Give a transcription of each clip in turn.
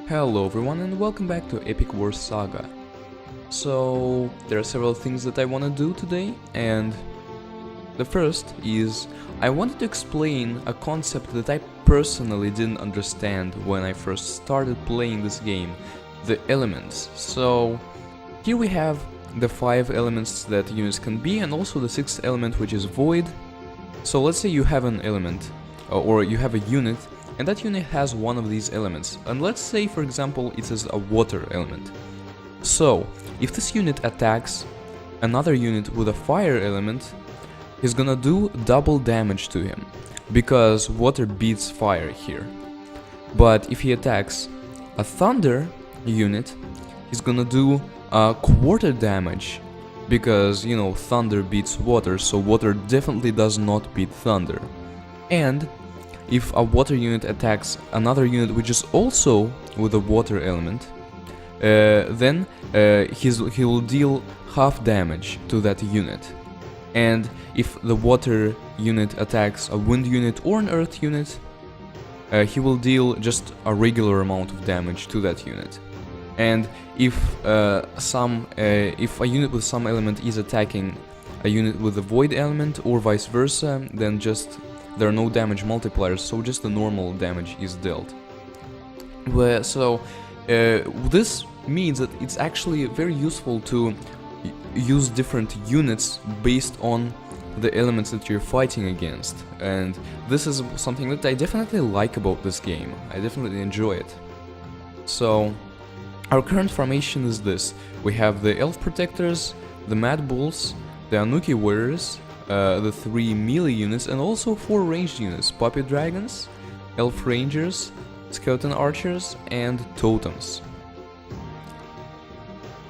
Hello everyone and welcome back to Epic Wars Saga. So, there are several things that I want to do today, and the first is I wanted to explain a concept that I personally didn't understand when I first started playing this game, the elements. So, here we have the 5 elements that units can be and also the 6th element, which is void. So let's say you have an element, or you have a unit, and that unit has one of these elements, and let's say for example it is a water element. So if this unit attacks another unit with a fire element, he's gonna do double damage to him, because water beats fire here. But if he attacks a thunder unit, he's gonna do a quarter damage, because, you know, thunder beats water, so water definitely does not beat thunder. And if a water unit attacks another unit which is also with a water element, then he will deal half damage to that unit. And if the water unit attacks a wind unit or an earth unit, he will deal just a regular amount of damage to that unit. And if if a unit with some element is attacking a unit with a void element or vice versa, then just there are no damage multipliers, so just the normal damage is dealt. So this means that it's actually very useful to use different units based on the elements that you're fighting against, and this is something that I definitely like about this game. I definitely enjoy it. So our current formation is this. We have the Elf Protectors, the Mad Bulls, the Anuki Warriors, the 3 melee units, and also 4 ranged units: Puppet Dragons, Elf Rangers, Skeleton Archers, and Totems.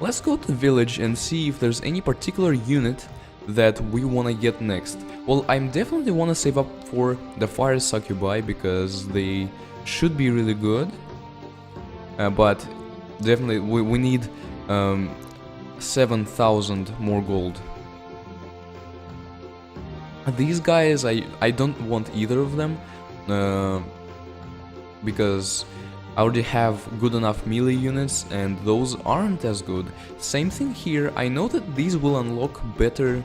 Let's go to the village and see if there's any particular unit that we want to get next. Well, I definitely want to save up for the Fire Succubi, because they should be really good, but definitely we need 7,000 more gold. These guys, I don't want either of them, because I already have good enough melee units and those aren't as good. Same thing here. I know that these will unlock better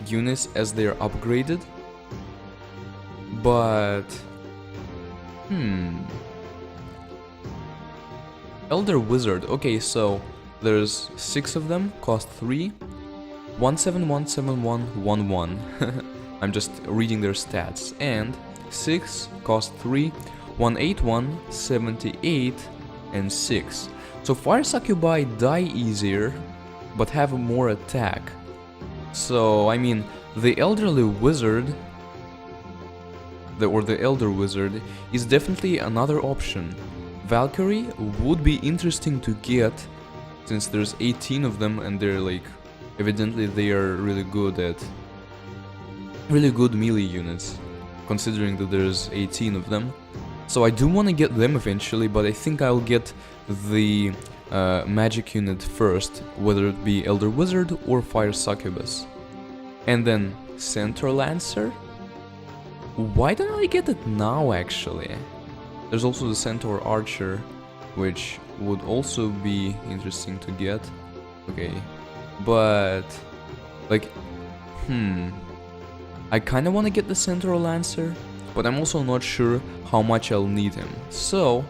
units as they're upgraded, but Elder Wizard. Okay, so there's 6 of them, cost 3, 1717111. I'm just reading their stats. And 6 cost 3, 181, 78, and 6. So Fire Succubi die easier, but have more attack. So I mean, the Elderly Wizard, the Elder Wizard, is definitely another option. Valkyrie would be interesting to get, since there's 18 of them and they're like, evidently they are really good melee units, considering that there's 18 of them. So I do want to get them eventually, but I think I'll get the magic unit first, whether it be Elder Wizard or Fire Succubus. And then Centaur Lancer? Why don't I get it now, actually? There's also the Centaur Archer, which would also be interesting to get. Okay, but like, I kinda wanna get the Centaur Lancer, but I'm also not sure how much I'll need him. So,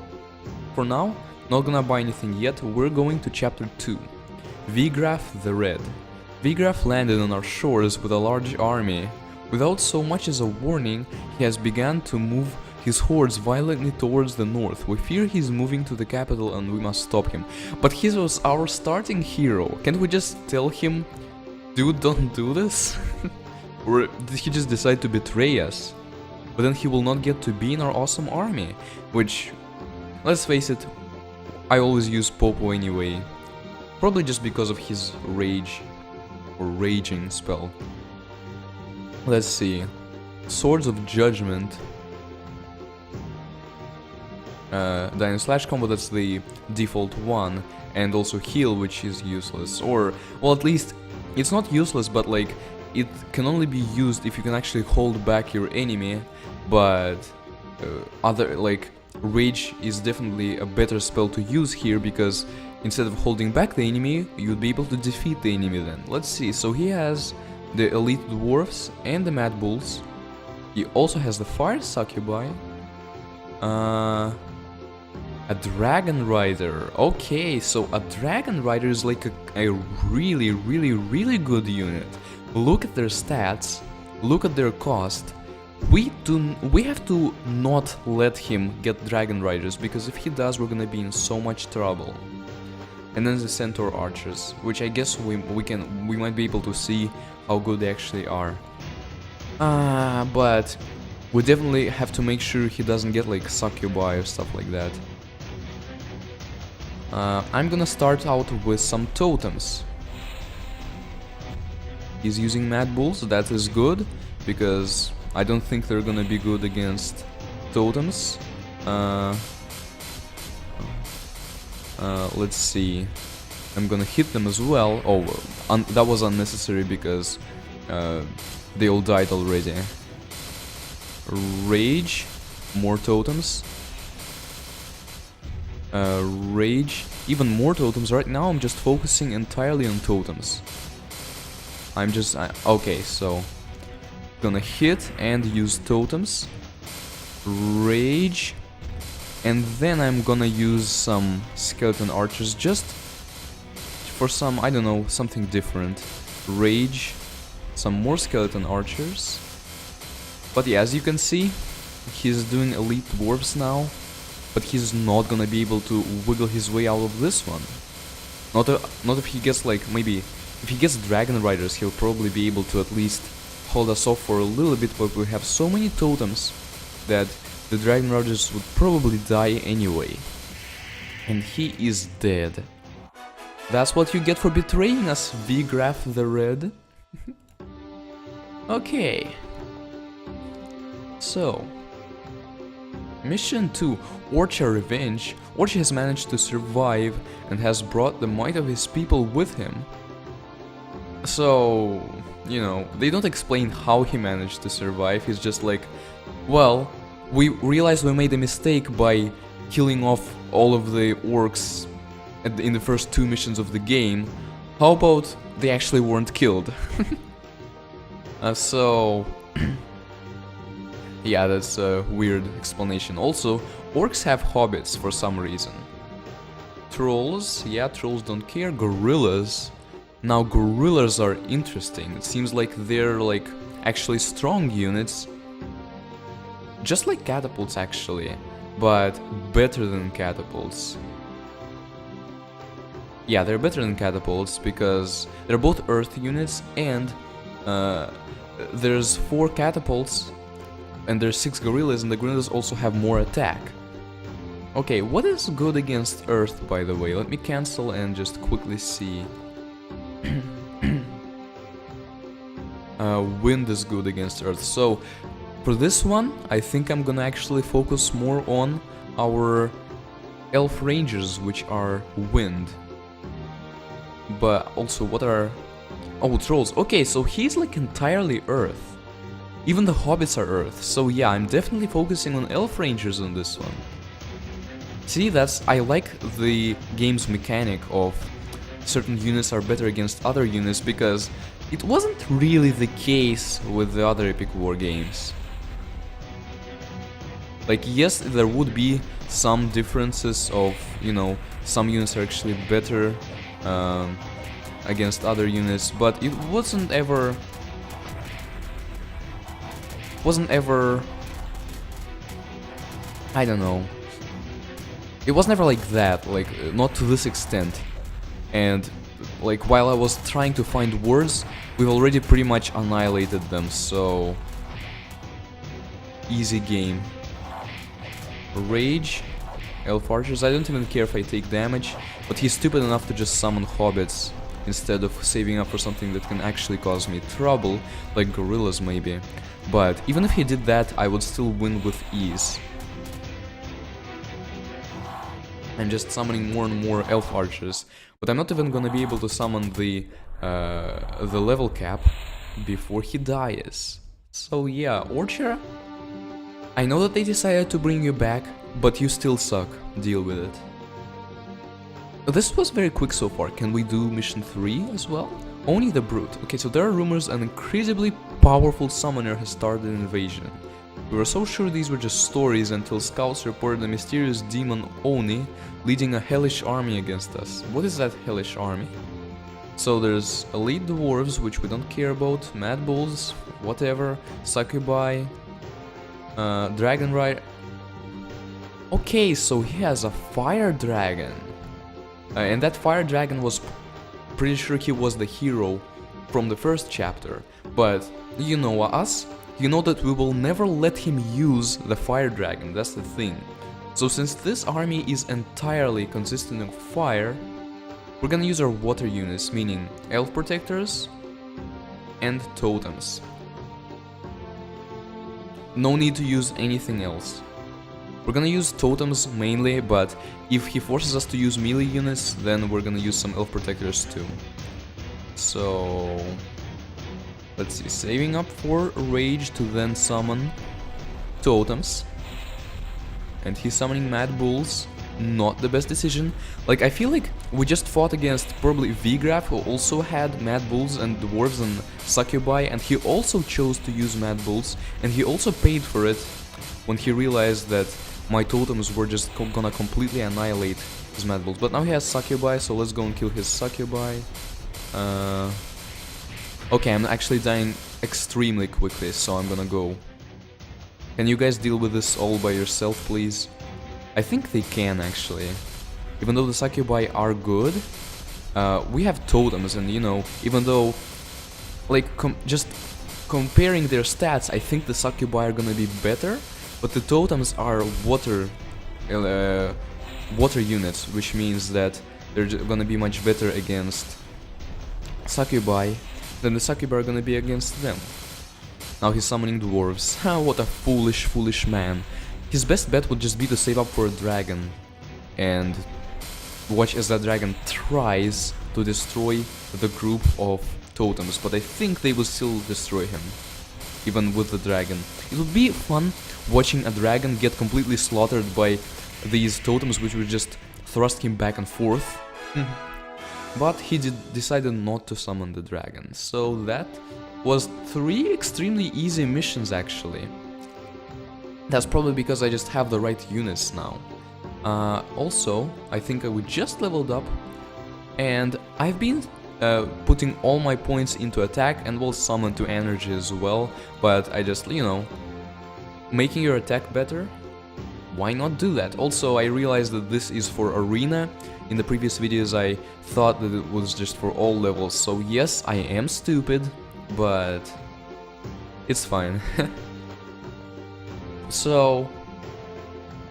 for now, not gonna buy anything yet. We're going to Chapter 2. Vigraf the Red. Vigraf landed on our shores with a large army. Without so much as a warning, he has begun to move his hordes violently towards the north. We fear he's moving to the capital and we must stop him. But he was our starting hero. Can't we just tell him, dude, don't do this? Or did he just decide to betray us? But then he will not get to be in our awesome army. Which, let's face it, I always use Popo anyway. Probably just because of his rage or raging spell. Let's see. Swords of Judgment. Dying Slash combo, that's the default one, and also heal, which is useless, or, well, at least it's not useless, but like it can only be used if you can actually hold back your enemy, but other, like, Rage is definitely a better spell to use here, because instead of holding back the enemy, you'd be able to defeat the enemy then. Let's see, so he has the Elite Dwarfs and the Mad Bulls. He also has the Fire Succubi. A Dragon Rider. Okay, so a Dragon Rider is like a really, really, really good unit. Look at their stats, look at their cost. We have to not let him get Dragon Riders, because if he does, we're gonna be in so much trouble. And then the Centaur Archers, which I guess we might be able to see how good they actually are. But we definitely have to make sure he doesn't get like Succubi or stuff like that. I'm gonna start out with some totems. He's using Mad Bulls, that is good, because I don't think they're gonna be good against totems. Let's see. I'm gonna hit them as well. Oh, that was unnecessary because they all died already. Rage, more totems. Rage, even more totems. Right now I'm just focusing entirely on totems. Okay, so gonna hit and use totems. Rage, and then I'm gonna use some skeleton archers just for some, I don't know, something different. Rage, some more skeleton archers. But yeah, as you can see, he's doing elite dwarves now, but he's not gonna be able to wiggle his way out of this one. Not if he gets like, maybe if he gets dragon riders, he'll probably be able to at least hold us off for a little bit, but we have so many totems that the dragon riders would probably die anyway. And he is dead. That's what you get for betraying us, V-Graph the Red. Okay. So, Mission 2, Orcha Revenge. Orcha has managed to survive and has brought the might of his people with him. So, you know, they don't explain how he managed to survive. He's just like, well, we realized we made a mistake by killing off all of the orcs in the first 2 missions of the game. How about they actually weren't killed? Yeah, that's a weird explanation. Also, orcs have hobbits for some reason. Trolls, yeah, trolls don't care. Gorillas. Now, gorillas are interesting. It seems like they're like actually strong units. Just like catapults actually, but better than catapults. Yeah, they're better than catapults because they're both earth units, and there's 4 catapults and there's 6 gorillas, and the gorillas also have more attack. Okay, what is good against earth, by the way? Let me cancel and just quickly see. Wind is good against earth. So for this one, I think I'm gonna actually focus more on our elf rangers, which are wind. But also, what are... oh, trolls. Okay, so he's like entirely earth. Even the hobbits are earth. So yeah, I'm definitely focusing on elf rangers on this one. See, I like the game's mechanic of certain units are better against other units, because it wasn't really the case with the other Epic War games. Like, yes, there would be some differences of, you know, some units are actually better against other units, but it wasn't ever... I don't know. It was never like that, like, not to this extent. And, like, while I was trying to find words, we've already pretty much annihilated them, so... easy game. Rage, elf archers, I don't even care if I take damage, but he's stupid enough to just summon hobbits instead of saving up for something that can actually cause me trouble, like gorillas maybe. But even if he did that, I would still win with ease. I'm just summoning more and more elf archers, but I'm not even gonna be able to summon the level cap before he dies. So yeah, Orcha, I know that they decided to bring you back, but you still suck. Deal with it. This was very quick so far. Can we do mission 3 as well? Only the Brute. Okay, so there are rumors an incredibly powerful summoner has started an invasion. We were so sure these were just stories until scouts reported a mysterious demon Oni leading a hellish army against us. What is that hellish army? So there's elite dwarves, which we don't care about, mad bulls, whatever, succubi, dragon rider. Okay, so he has a fire dragon. And that fire dragon was pretty sure he was the hero from the first chapter. But you know us, you know that we will never let him use the fire dragon, that's the thing. So since this army is entirely consistent of fire, we're gonna use our water units, meaning elf protectors and totems. No need to use anything else. We're gonna use totems mainly, but if he forces us to use melee units, then we're gonna use some elf protectors too. So let's see, saving up for rage to then summon totems. And he's summoning mad bulls. Not the best decision. Like, I feel like we just fought against probably Vigraf, who also had mad bulls and dwarves and succubi, and he also chose to use mad bulls, and he also paid for it when he realized that my totems were just gonna completely annihilate his mad bulls. But now he has succubi, so let's go and kill his succubi. Okay, I'm actually dying extremely quickly, so I'm gonna go. Can you guys deal with this all by yourself, please? I think they can, actually. Even though the succubi are good, we have totems, and you know, even though, like, just comparing their stats, I think the succubi are gonna be better, but the totems are water units, which means that they're gonna be much better against succubi than the succubi are gonna be against them. Now he's summoning dwarves. What a foolish, foolish man. His best bet would just be to save up for a dragon and watch as that dragon tries to destroy the group of totems, but I think they will still destroy him, even with the dragon. It would be fun watching a dragon get completely slaughtered by these totems, which would just thrust him back and forth. But he decided not to summon the dragon, so that was 3 extremely easy missions actually. That's probably because I just have the right units now. Also, I think we just leveled up, and I've been putting all my points into attack and will summon to energy as well, but I just, you know, making your attack better, why not do that? Also, I realized that this is for arena. In the previous videos I thought that it was just for all levels, so yes, I am stupid, but it's fine. So,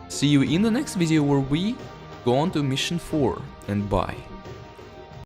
see you in the next video where we go on to mission 4, and bye.